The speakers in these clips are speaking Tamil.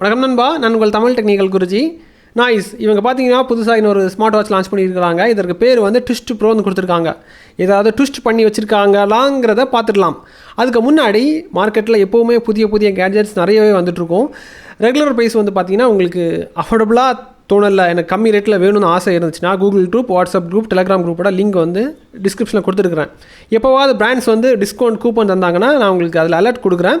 வணக்கம் நண்பா, நான் உங்கள் தமிழ் டெக்னிக்கல் குருஜி. நாய்ஸ் இவங்க பார்த்தீங்கன்னா புதுசாக இன்னொரு ஸ்மார்ட் வாட்ச் லான்ச் பண்ணியிருக்காங்க. இதற்கு பேர் வந்து ட்விஸ்ட் ப்ரோன்னு கொடுத்துருக்காங்க. ஏதாவது ட்விஸ்ட் பண்ணி வச்சுருக்காங்களாங்கிறத பார்த்துடலாம். அதுக்கு முன்னாடி மார்க்கெட்டில் எப்போவுமே புதிய புதிய கேட்ஜெட்ஸ் நிறையவே வந்துட்டுருக்கும். ரெகுலர் ப்ரைஸ் வந்து பார்த்திங்கன்னா உங்களுக்கு அஃபோர்டபுளாக தோணலை, எனக்கு கம்மி ரேட்டில் வேணும்னு ஆசை இருந்துச்சுன்னா Google group, WhatsApp group, Telegram குரூப்போட லிங்க் வந்து டிஸ்கிரிப்ஷனில் கொடுத்துருக்குறேன். எப்போவாவது பிராண்ட்ஸ் வந்து டிஸ்கவுண்ட் கூப்பன் தந்தாங்கன்னா நான் உங்களுக்கு அதில் அலர்ட் கொடுக்குறேன்.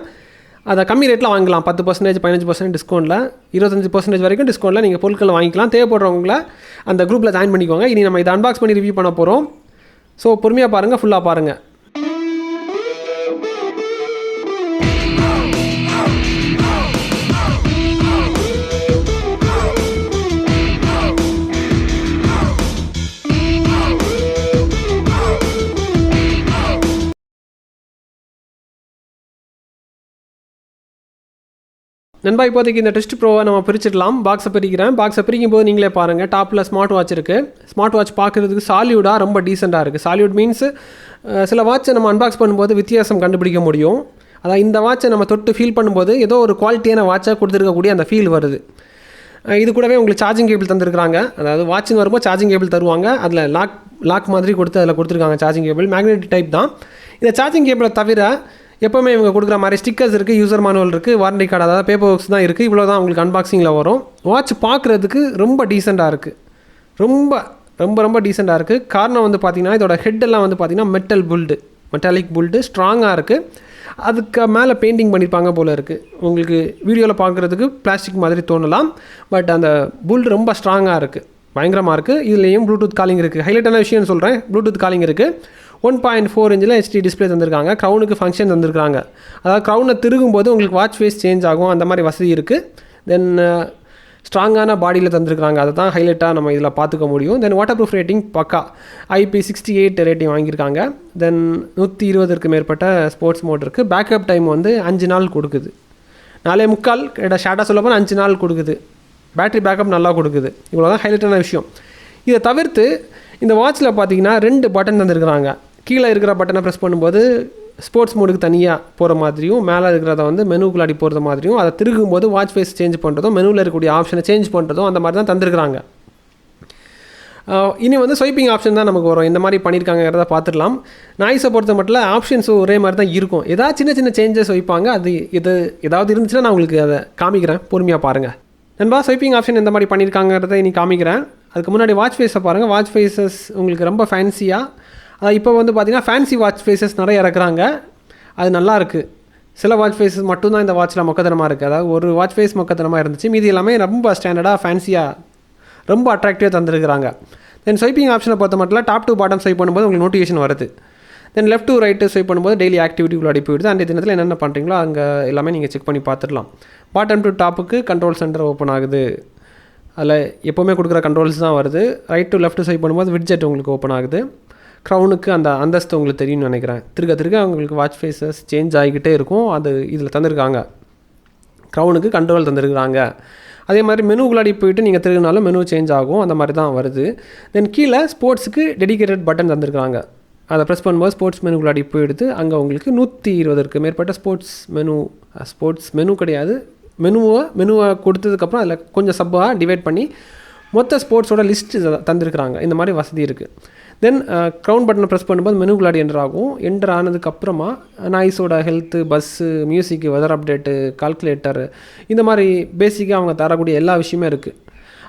அதை கம்மி ரேட்டில் வாங்கலாம். 10%, 15% டிஸ்கவுண்ட்டில், 25% வரைக்கும் டிஸ்கவுண்ட்டில் நீங்கள் பொருட்களை வாங்கிக்கலாம். தேவைப்படுறவங்கள அந்த குரூப்பில் ஜாயின் பண்ணிக்கோங்க. இனி நம்ம இதை அன்பாக்ஸ் பண்ணி ரிவ்யூ பண்ண போகிறோம். ஸோ பொறுமையாக பாருங்கள், ஃபுல்லாக பாருங்கள். நண்பா, இப்போதைக்கு இந்த டெஸ்ட் ப்ரோவை நம்ம பிரிச்சிடலாம். பாக்ஸை பிரிக்கும் போது நீங்களே பாருங்கள். டாப்பில் ஸ்மார்ட் வாட்ச் இருக்குது. ஸ்மார்ட் வாட்ச் பார்க்குறதுக்கு சாலியூடாக ரொம்ப டீசெண்டாக இருக்குது. சாலியூட் மீன்ஸ் சில வாட்சை நம்ம அன்பாக்ஸ் பண்ணும்போது வித்தியாசம் கண்டுபிடிக்க முடியும். அதாவது இந்த வாட்சை நம்ம தொட்டு ஃபீல் பண்ணும்போது ஏதோ ஒரு குவாலிட்டியான வாட்சாக கொடுத்துருக்கக்கூடிய அந்த ஃபீல் வருது. இது கூடவே உங்களுக்கு சார்ஜிங் கேபிள் தந்துருக்காங்க. அதாவது வாட்சின்னு வரும்போது சார்ஜிங் கேபிள் தருவாங்க. அதில் லாக் மாதிரி கொடுத்து அதில் கொடுத்துருக்காங்க சார்ஜிங் கேபிள். மேக்னெட்டிக் டைப் தான். இந்த சார்ஜிங் கேபிளை தவிர எப்போவுமே இவங்க கொடுக்குற மாதிரி ஸ்டிக்கர்ஸ் இருக்குது, யூசர் மேனுவல் இருக்குது, வாரண்டி கார்டு, அதாவது பேப்பர் ஒர்க்ஸ் தான் இருக்குது. இவ்வளோ தான் உங்களுக்கு அன்பாக்சிங்கில் வரும். வாட்ச் பார்க்குறதுக்கு ரொம்ப டீசெண்டாக இருக்குது. ரொம்ப ரொம்ப ரொம்ப டீசெண்டாக இருக்குது. காரணம் வந்து பார்த்திங்கன்னா இதோட ஹெட்டெல்லாம் வந்து பார்த்திங்கன்னா மெட்டாலிக் புல்டு ஸ்ட்ராங்காக இருக்குது. அதுக்கு மேலே பெயிண்டிங் பண்ணியிருப்பாங்க போல் இருக்குது. உங்களுக்கு வீடியோவில் பார்க்குறதுக்கு பிளாஸ்டிக் மாதிரி தோணலாம். பட் அந்த புல்டு ரொம்ப ஸ்ட்ராங்காக இருக்குது, பயங்கரமாக இருக்குது. இதுலேயும் ப்ளூடூத் காலிங் இருக்குது. ஹைலைட்டான விஷயம்னு சொல்கிறேன், ப்ளூடூத் காலிங் இருக்குது. 1.4 இன்ச்சில் HD டிஸ்பிளே தந்திருக்காங்க. க்ரௌனுக்கு ஃபங்க்ஷன் தந்திருக்காங்க. அதாவது க்ரௌனை திருகும்போது உங்களுக்கு வாட்ச் ஃபேஸ் சேஞ்ச் ஆகும், அந்த மாதிரி வசதி இருக்குது. தென் ஸ்ட்ராங்கான பாடியில் தந்திருக்காங்க. அதை தான் ஹைலைட்டாக நம்ம இதில் பார்த்துக்க முடியும். தென் வாட்டர் ப்ரூஃப் ரேட்டிங் பக்கா IP68 ரேட்டிங் வாங்கியிருக்காங்க. தென் 120க்கு மேற்பட்ட ஸ்போர்ட்ஸ் மோட் இருக்குது. பேக்கப் டைம் வந்து 5 நாள் கொடுக்குது. 4.25 ஷார்ட்டாக சொல்ல போனால் 5 நாள் கொடுக்குது. பேட்டரி பேக்கப் நல்லா கொடுக்குது. இவ்வளோ தான் ஹைலைட்டான விஷயம். இதை தவிர்த்து இந்த வாட்சில் பார்த்தீங்கன்னா 2 பட்டன் தந்துருக்குறாங்க. கீழே இருக்கிற பட்டனை ப்ரெஸ் பண்ணும்போது ஸ்போர்ட்ஸ் மோடுக்கு தனியாக போகிற மாதிரியும், மேலே இருக்கிறத வந்து மெனுக்குள்ளாடி போகிறது மாதிரியும், அதை திருகும்போது வாட்ச் ஃபேஸ் சேஞ்ச் பண்ணுறதும், மெனுவில் இருக்கக்கூடிய ஆப்ஷனை சேஞ்ச் பண்ணுறதும் அந்த மாதிரி தான் தந்துருக்குறாங்க. இனி வந்து ஸ்வைப்பிங் ஆப்ஷன் தான் நமக்கு வரும். இந்த மாதிரி பண்ணியிருக்காங்கிறத பார்த்துடலாம். நாய்ஸை பொறுத்த மட்டும் ஆப்ஷன்ஸும் ஒரே மாதிரி தான் இருக்கும். ஏதாவது சின்ன சின்ன சேஞ்சஸ் வைப்பாங்க. அது ஏதாவது இருந்துச்சுன்னா நான் உங்களுக்கு அதை காமிக்கிறேன், பொறுமையாக பாருங்கள். நண்பா, ஸ்வைப்பிங் ஆப்ஷன் எந்த மாதிரி பண்ணியிருக்காங்கிறத இனி காமிக்கிறேன். அதுக்கு முன்னாடி வாட்ச் ஃபேஸை பாருங்கள். வாட்ச் ஃபேஸஸ் உங்களுக்கு ரொம்ப ஃபேன்சியாக, அதாவது இப்போ வந்து பார்த்திங்கன்னா ஃபேன்சி வாட்ச் ஃபேஸஸ் நிறைய இறக்குறாங்க. அது நல்லாயிருக்கு. சில வாட்ச் ஃபேஸஸ் மட்டும்தான் இந்த வாட்சில் மொக்கத்தனமாக இருக்குது. அதாவது ஒரு வாட்ச் ஃபேஸ் மொக்கத்தனமாக இருந்துச்சு, மீதி எல்லாமே ரொம்ப ஸ்டாண்டர்டாக ஃபேன்சியாக ரொம்ப அட்ராக்டிவாக தந்துருக்குறாங்க. தென் ஸ்வைப்பிங் ஆப்ஷனை பொறுத்த மட்டும் டாப் டு பாட்டம் ஸ்வைப் பண்ணும்போது உங்களுக்கு நோட்டிஃபிகேஷன் வருது. தென் லெஃப்ட் டு ரைட்டு ஸ்வைப் பண்ணும்போது டெய்லி ஆக்டிவிட்டிக்குள்ள அடி போயிடுது. அந்த தினத்தில் என்னென்ன பண்ணுறீங்களோ அங்கே எல்லாமே நீங்கள் செக் பண்ணி பார்த்துடலாம். பாட்டம் டு டாப்புக்கு கண்ட்ரோல் சென்டர் ஓப்பன் ஆகுது. அதில் எப்போவுமே கொடுக்குற கண்ட்ரோல்ஸ் தான் வருது. ரைட் டு லெஃப்ட் ஸ்வைப் பண்ணும்போது விட்ஜெட் உங்களுக்கு ஓப்பன் ஆகுது. க்ரௌனுக்கு அந்த அந்தஸ்து உங்களுக்கு தெரியும்னு நினைக்கிறேன். திருக்க உங்களுக்கு வாட்ச் ஃபேஸஸ் சேஞ்ச் ஆகிக்கிட்டே இருக்கும். அது இதில் தந்திருக்காங்க. க்ரௌனுக்கு கண்ட்ரோல் தந்துருக்குறாங்க. அதே மாதிரி மெனுக்குள்ளாடி போயிட்டு நீங்கள் திருகினாலும் மெனு சேஞ்ச் ஆகும், அந்த மாதிரி தான் வருது. தென் கீழே ஸ்போர்ட்ஸுக்கு டெடிகேட்டட் பட்டன் தந்துருக்காங்க. அதை ப்ரெஸ் பண்ணும்போது ஸ்போர்ட்ஸ் மெனுக்குள்ளாடி போயிடுது. அங்கே உங்களுக்கு 120க்கு மேற்பட்ட ஸ்போர்ட்ஸ் மெனு கிடையாது, மெனுவை கொடுத்ததுக்கப்புறம் அதில் கொஞ்சம் சப்பாக டிவைட் பண்ணி மொத்த ஸ்போர்ட்ஸோட லிஸ்ட்டு தந்துருக்குறாங்க. இந்த மாதிரி வசதி இருக்குது. தென் க்ரௌன் பட்டனை ப்ரெஸ் பண்ணும்போது மெனுக்குள்ளாடி என்டர் ஆகும். என்டர் ஆனதுக்கப்புறமா நாய்ஸோட ஹெல்த்து, பஸ்ஸு, மியூசிக்கு, வெதர் அப்டேட்டு, கால்குலேட்டரு, இந்த மாதிரி பேசிக்காக அவங்க தரக்கூடிய எல்லா விஷயமே இருக்குது.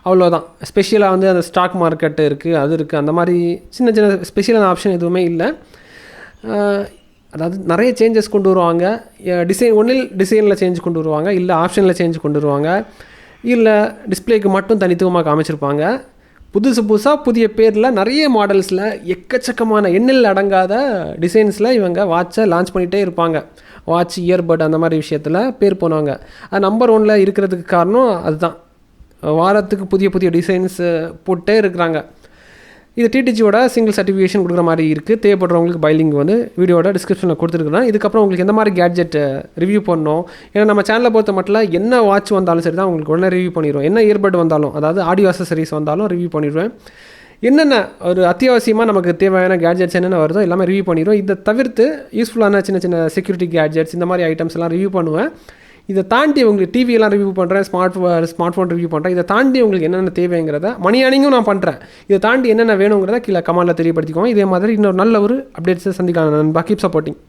அவ்வளோதான். ஸ்பெஷலாக வந்து அந்த ஸ்டாக் மார்க்கெட்டு இருக்குது, அது இருக்குது. அந்த மாதிரி சின்ன சின்ன ஸ்பெஷலான ஆப்ஷன் எதுவுமே இல்லை. அதாவது நிறைய சேஞ்சஸ் கொண்டு வருவாங்க. டிசைனில் சேஞ்ச் கொண்டு வருவாங்க, இல்லை ஆப்ஷனில் சேஞ்ச் கொண்டு வருவாங்க, இல்லை டிஸ்பிளேக்கு மட்டும் தனித்துவமாக காமிச்சிருப்பாங்க. புதுசாக புதிய பேரில் நிறைய மாடல்ஸில் எக்கச்சக்கமான எண்ணில் அடங்காத டிசைன்ஸில் இவங்க வாட்சை லான்ச் பண்ணிகிட்டே இருப்பாங்க. வாட்ச், இயர்பட் அந்த மாதிரி விஷயத்தில் பேர் போனவங்க. அது நம்பர் 1 இருக்கிறதுக்கு காரணம் அதுதான். வாரத்துக்கு புதிய புதிய டிசைன்ஸ் போட்டே இருக்கிறாங்க. இது டிடிஜியோட சிங்கிள் சர்டிஃபிகேஷன் கொடுக்குற மாதிரி இருக்குது. தேவைப்படுறவங்களுக்கு பைலிங் வந்து வீடியோட டிஸ்கிரிப்ஷனில் கொடுத்துருக்குறேன். இதுக்கப்புறம் உங்களுக்கு எந்த மாதிரி கேட்ஜெட் ரிவ்யூ பண்ணணும், ஏன்னா நம்ம சேனலை பொறுத்த மட்டும் என்ன வாட்ச் வந்தாலும் சரி தான் உங்களுக்கு உடனே ரிவ்யூ பண்ணிடுவோம். என்ன இயர்பட் வந்தாலும், அதாவது ஆடியோ அக்சசரிஸ் வந்தாலும் ரிவ்யூ பண்ணிடுவேன். என்னென்ன ஒரு அத்தியாவசியமாக நமக்கு தேவையான கேட்ஜெட்ஸ் என்னென்ன வருதோ எல்லாமே ரிவ்யூ பண்ணிடுவோம். இதை தவிர்த்து யூஸ்ஃபுல்லான சின்ன சின்ன செக்யூரிட்டி கேட்ஜெட்ஸ் இந்த மாதிரி ஐட்டம்ஸ் எல்லாம் ரிவ்யூ பண்ணுவேன். இதை தாண்டி உங்களுக்கு டிவியெல்லாம் ரிவ்யூ பண்ணுறேன், ஸ்மார்ட் ஃபோன் ரிவ்யூ பண்ணுறேன். இதை தாண்டி உங்களுக்கு என்னென்ன தேவைங்கிறத மணி ஏர்னிங்கும் நான் பண்ணுறேன். இதை தாண்டி என்னென்ன வேணுங்கிறத கீழே கமெண்ட்டில் தெரியப்படுத்திக்கோங்க. இதே மாதிரி இன்னொரு நல்ல ஒரு அப்டேட்ஸை சந்திக்கலாம் நண்பா. Keep supporting.